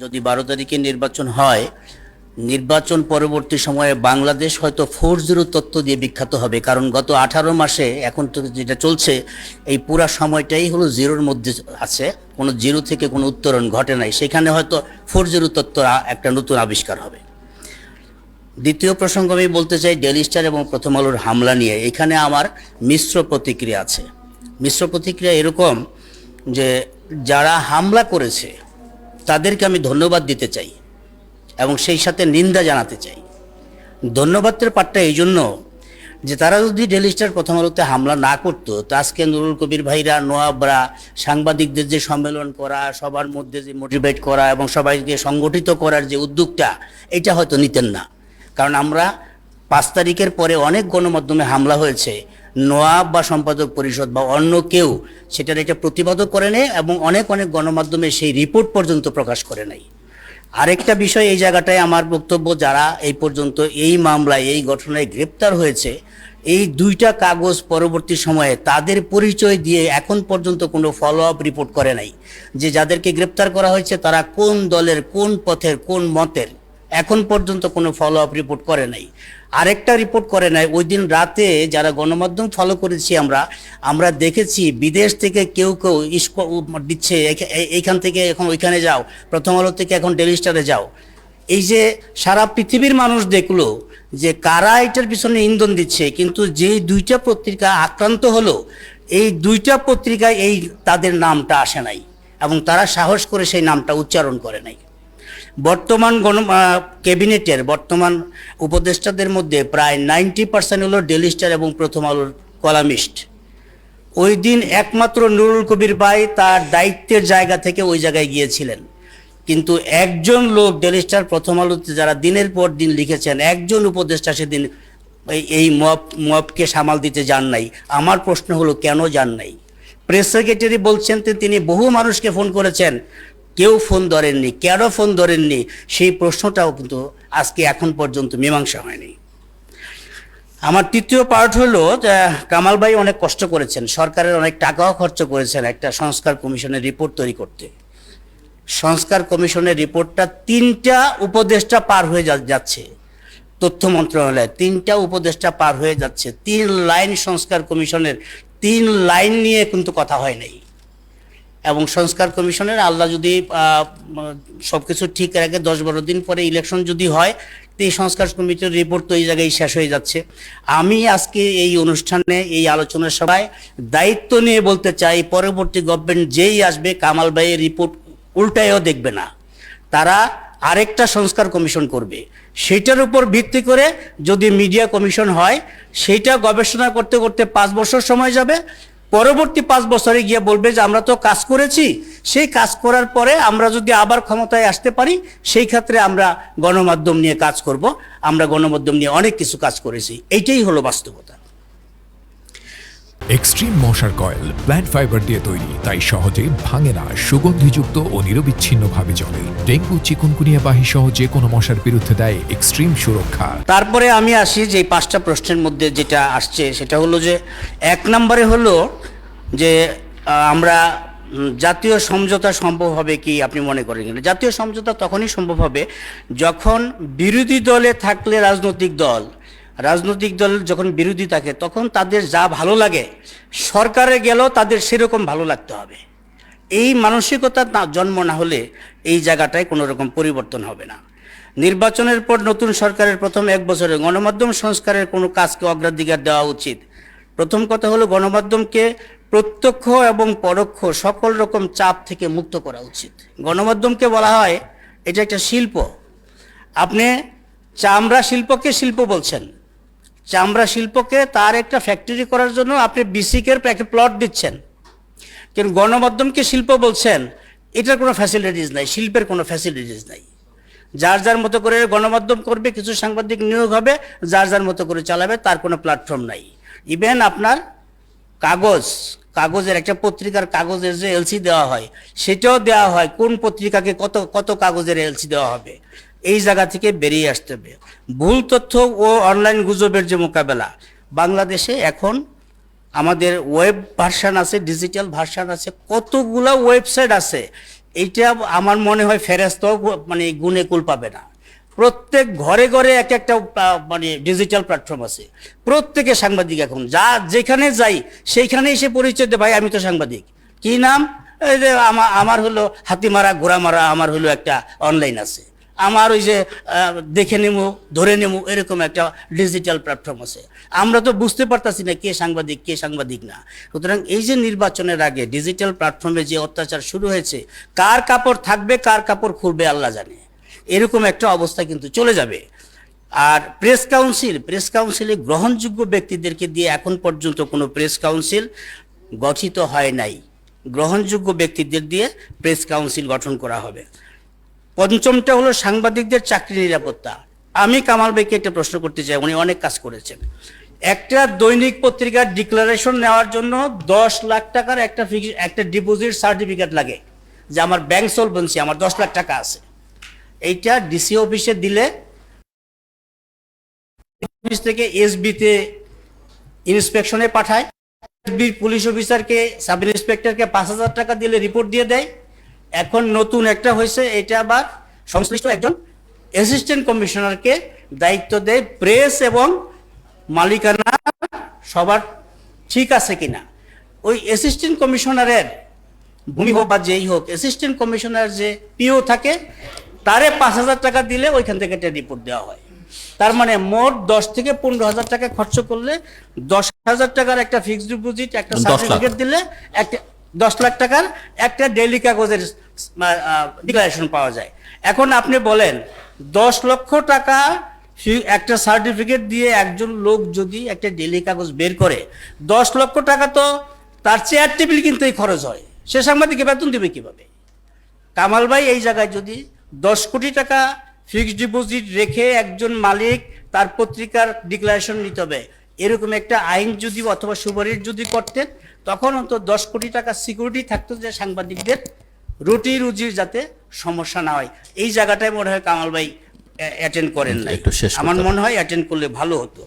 যদি 12 তারিখে নির্বাচন হয়, নির্বাচন পরবর্তী সময়ে বাংলাদেশ হয়তো 4-0 তত্ত্ব দিয়ে বিখ্যাত হবে। কারণ গত 18 মাসে এখন তো যেটা চলছে এই পুরা সময়টাই হলো জিরোর মধ্যে আছে, কোনো জিরো থেকে কোনো উত্তরণ ঘটে নাই। সেখানে হয়তো 4-0 তত্ত্ব একটা নতুন আবিষ্কার হবে। দ্বিতীয় প্রসঙ্গ আমি বলতে চাই ডেইলি স্টার এবং প্রথম আলোর হামলা নিয়ে। এখানে আমার মিশ্র প্রতিক্রিয়া আছে। মিশ্র প্রতিক্রিয়া এরকম যে যারা হামলা করেছে তাদেরকে আমি ধন্যবাদ দিতে চাই এবং সেই সাথে নিন্দা জানাতে চাই। ধন্যবাদের পাঠটা এই জন্য যে তারা যদি ডেইলি স্টার প্রথম আলোতে হামলা না করতো তো আজকে নুরুল কবির ভাইরা, নোয়াবরা, সাংবাদিকদের যে সম্মেলন করা, সবার মধ্যে যে মোটিভেট করা এবং সবাইকে সংগঠিত করার যে উদ্যোগটা, এটা হয়তো নিতেন না। কারণ আমরা 5 তারিখের পরে অনেক গণমাধ্যমে হামলা হয়েছে, নোয়াব বা সম্পাদক পরিষদ বা অন্য কেউ সেটার একটা প্রতিবাদও করে নেই এবং অনেক গণমাধ্যমে সেই রিপোর্ট পর্যন্ত প্রকাশ করে নাই। আরেকটা বিষয় এই জায়গাটায় আমার বক্তব্য, যারা এই পর্যন্ত এই মামলায় এই ঘটনায় গ্রেপ্তার হয়েছে, এই 2টা কাগজ পরবর্তী সময়ে তাদের পরিচয় দিয়ে এখন পর্যন্ত কোনো ফলো আপ রিপোর্ট করে নাই যে যাদেরকে গ্রেপ্তার করা হয়েছে তারা কোন দলের, কোন পথের, কোন মতের, এখন পর্যন্ত কোনো ফলো আপ রিপোর্ট করে নাই। আরেকটা রিপোর্ট করে নাই, ওই দিন রাতে যারা গণমাধ্যম ফলো করেছি আমরা দেখেছি বিদেশ থেকে কেউ দিচ্ছে, এইখান থেকে এখন ওইখানে যাও, প্রথম আলো থেকে এখন ডেইলি স্টারে যাও। এই যে সারা পৃথিবীর মানুষ দেখলো যে কারা এটার পিছনে ইন্ধন দিচ্ছে, কিন্তু যেই 2টা পত্রিকা আক্রান্ত হলো এই 2টা পত্রিকায় এই তাদের নামটা আসে নাই এবং তারা সাহস করে সেই নামটা উচ্চারণ করে নাই। বর্তমান ক্যাবিনেটের বর্তমান উপদেষ্টাদের মধ্যে প্রায় 90% হলো ডেইলি স্টার এবং প্রথম আলোর কলামিস্ট। ওই দিন একমাত্র নুরুল কবির ভাই তার দায়িত্বের জায়গা থেকে ওই জায়গায় গিয়েছিলেন, কিন্তু একজন লোক ডেইলি স্টার প্রথম আলোতে যারা দিনের পর দিন লিখেছেন, একজন উপদেষ্টা সেদিন এই মবকে সামাল দিতে যান নাই। আমার প্রশ্ন হলো কেন যান নাই? প্রেস সেক্রেটারি বলছেন তিনি বহু মানুষকে ফোন করেছেন, কেউ ফোন ধরেননি। কেন ফোন ধরেননি সেই প্রশ্নটাও কিন্তু আজকে এখন পর্যন্ত মীমাংসা হয়নি। আমার তৃতীয় পার্ট হলো কামাল ভাই অনেক কষ্ট করেছেন, সরকারের অনেক টাকাও খরচ করেছেন একটা সংস্কার কমিশনের রিপোর্ট তৈরি করতে। সংস্কার কমিশনের রিপোর্টটা 3টা উপদেষ্টা পার হয়ে যাচ্ছে, তথ্য মন্ত্রণালয়ে 3টা উপদেষ্টা পার হয়ে যাচ্ছে। 3 লাইন সংস্কার কমিশনের, 3 লাইন নিয়ে কিন্তু কথা হয় নাই। এবং সংস্কার কমিশনের আল্লাহ যদি সব কিছু ঠিক রাখে 10-12 দিন পরে ইলেকশন যদি হয় তো এই সংস্কার কমিটির রিপোর্ট তো এই জায়গায় শেষ হয়ে যাচ্ছে। আমি আজকে এই অনুষ্ঠানে, এই আলোচনার সভায় দায়িত্ব নিয়ে বলতে চাই, পরবর্তী গভর্নমেন্ট যেই আসবে কামাল ভাইয়ের রিপোর্ট উল্টায়ও দেখবে না, তারা আরেকটা সংস্কার কমিশন করবে। সেটার উপর ভিত্তি করে যদি মিডিয়া কমিশন হয়, সেইটা গবেষণা করতে করতে 5 বছর সময় যাবে। পরবর্তী 5 বছরে গিয়ে বলবে যে আমরা তো কাজ করেছি, সেই কাজ করার পরে আমরা যদি আবার ক্ষমতায় আসতে পারি সেই ক্ষেত্রে আমরা গণমাধ্যম নিয়ে কাজ করব। আমরা গণমাধ্যম নিয়ে অনেক কিছু কাজ করেছি, এইটাই হলো বাস্তবতা। এক্সট্রিম মশার কয়েল প্ল্যান্ট ফাইবার দিয়ে তৈরি, তাই সহজে ভাঙে না, সুগন্ধিযুক্ত ও নিরবিচ্ছিন্নভাবে জ্বলে। ডেঙ্গু, চিকুনগুনিয়া বাহি সহ যে কোনো মশার বিরুদ্ধে দেয় এক্সট্রিম সুরক্ষা। তারপরে আমি আসি যে 5টা প্রশ্নের মধ্যে যেটা আসছে সেটা হলো যে 1 নম্বরে হলো যে আমরা জাতীয় সমঝোতা সম্ভব হবে কি আপনি মনে করেন কিনা? জাতীয় সমঝোতা তখনই সম্ভব হবে যখন বিরোধী দলে থাকলে রাজনৈতিক দল যখন বিরোধী থাকে তখন তাদের যা ভালো লাগে সরকারে গেলেও তাদের সেরকম ভালো লাগতে হবে। এই মানসিকতা জন্ম না হলে এই জায়গাটায় কোনো রকম পরিবর্তন হবে না। নির্বাচনের পর নতুন সরকারের প্রথম 1 বছরে গণমাধ্যম সংস্কারের কোনো কাজকে অগ্রাধিকার দেওয়া উচিত। প্রথম কথা হলো গণমাধ্যমকে প্রত্যক্ষ এবং পরোক্ষ সকল রকম চাপ থেকে মুক্ত করা উচিত। গণমাধ্যমকে বলা হয় এটা একটা শিল্প। আপনি চামড়া শিল্পকে শিল্প বলছেন, চামড়া শিল্পকে তার একটা ফ্যাক্টরি করার জন্য আপনি বিসিকের প্লট দিচ্ছেন, কিন্তু গণমাধ্যমকে শিল্প বলছেন। এটার কোনো ফ্যাসিলিটিস নাই, শিল্পের কোনো ফ্যাসিলিটিস নাই। যার মতো করে গণমাধ্যম করবে, কিছু সাংবাদিক নিয়োগ হবে, যার মতো করে চালাবে, তার কোনো প্ল্যাটফর্ম নাই। ইভেন আপনার কাগজের একটা পত্রিকার কাগজের যে এলসি দেওয়া হয় সেটাও দেওয়া হয় কোন পত্রিকাকে কত কাগজের এলসি দেওয়া হবে। এই জায়গা থেকে বেরিয়ে আসতে হবে। ভুল তথ্য ও অনলাইন গুজবের যে মোকাবেলা, বাংলাদেশে এখন আমাদের ওয়েব ভার্সন আছে, ডিজিটাল ভার্সন আছে, কতগুলো ওয়েবসাইট আছে। এইটা আমার মনে হয় ফেরেশতাও মানে গুণে কুল পাবে না। প্রত্যেক ঘরে ঘরে এক একটা মানে ডিজিটাল প্ল্যাটফর্ম আছে, প্রত্যেকে সাংবাদিক। এখন যা যেখানে যাই সেইখানে এসে পরিচয় দেয়, ভাই আমি তো সাংবাদিক। কি নাম? এই যে আমার হলো হাতিমারা ঘোড়ামারা, আমার হলো একটা অনলাইন আছে, আমার ওই যে দেখে নেবো ধরে নেবো এরকম একটা ডিজিটাল প্ল্যাটফর্ম আছে। আমরা তো বুঝতে পারতাছি না কে সাংবাদিক কে সাংবাদিক না। সুতরাং এই যে নির্বাচনের আগে ডিজিটাল প্ল্যাটফর্মে যে অত্যাচার শুরু হয়েছে, কার কাপড় থাকবে কার কাপড় খুলবে আল্লাহ জানে, এরকম একটা অবস্থা কিন্তু চলে যাবে। আর প্রেস কাউন্সিলে গ্রহণযোগ্য ব্যক্তিদেরকে দিয়ে এখন পর্যন্ত কোনো প্রেস কাউন্সিল গঠিত হয় নাই। গ্রহণযোগ্য ব্যক্তিদের দিয়ে প্রেস কাউন্সিল গঠন করা হবে। পঞ্চমটা হলো সাংবাদিকদের চাকরি নিরাপত্তা। আমি কামাল ভাইকে একটা প্রশ্ন করতে চাই, উনি অনেক কাজ করেছেন। একটা দৈনিক পত্রিকার ডিক্লারেশন নেওয়ার জন্য 10 লাখ টাকার একটা ডিপোজিট সার্টিফিকেট লাগে, যে আমার ব্যাংক সলভেন্সি, আমার 10 লাখ টাকা আছে। এইটা ডিসি অফিসে দিলে অফিস থেকে এসবিতে ইন্সপেকশনে পাঠায়, এসবি পুলিশ অফিসারকে সাব ইন্সপেক্টরকে 5,000 টাকা দিলে রিপোর্ট দিয়ে দেয়। এখন নতুন একটা হয়েছে, এটা আবার সংশ্লিষ্ট একজন অ্যাসিস্ট্যান্ট কমিশনারকে দায়িত্ব দেয় প্রেস এবং মালিকানা সবার ঠিক আছে কিনা। ওই অ্যাসিস্ট্যান্ট কমিশনারের ভূমি হোক বা যেই হোক, অ্যাসিস্ট্যান্ট কমিশনার যে পিও থাকে তারে 5,000 টাকা দিলে ওইখান থেকে একটা রিপোর্ট দেওয়া হয়। তার মানে মোট 10 থেকে 15,000 টাকা খরচ করলে 10,000 টাকার একটা ফিক্সড ডিপোজিট, একটা সার্টিফিকেট দিলে একটা 10 লাখ টাকার একটা ডেইলি কাগজের ডিক্লারেশন পাওয়া যায়। এখন আপনি বলেন 10 লক্ষ টাকা একটা সার্টিফিকেট দিয়ে একজন লোক যদি একটা ডেইলি কাগজ বের করে, 10 লক্ষ টাকা তো তার চেয়ার টেবিল কিনতেই খরচ হয়, সে সাংবাদিককে বেতন দেবে কিভাবে? কামাল ভাই এই জায়গায় যদি 10 কোটি টাকা ফিক্সড ডিপোজিট রেখে একজন মালিক তার পত্রিকার ডিক্লারেশন নিতে হবে, এরকম একটা আইন যদি অথবা সুপারিশ যদি করতেন, তখন অন্তত 10 কোটি টাকা সিকিউরিটি থাকতো, যে সাংবাদিকদের রুটি রুজির যাতে সমস্যা না হয়। এই জায়গাটায় মনে হয় কামাল ভাই অ্যাটেন্ড করেন নাই, আমার মনে হয় অ্যাটেন্ড করলে ভালো হতো।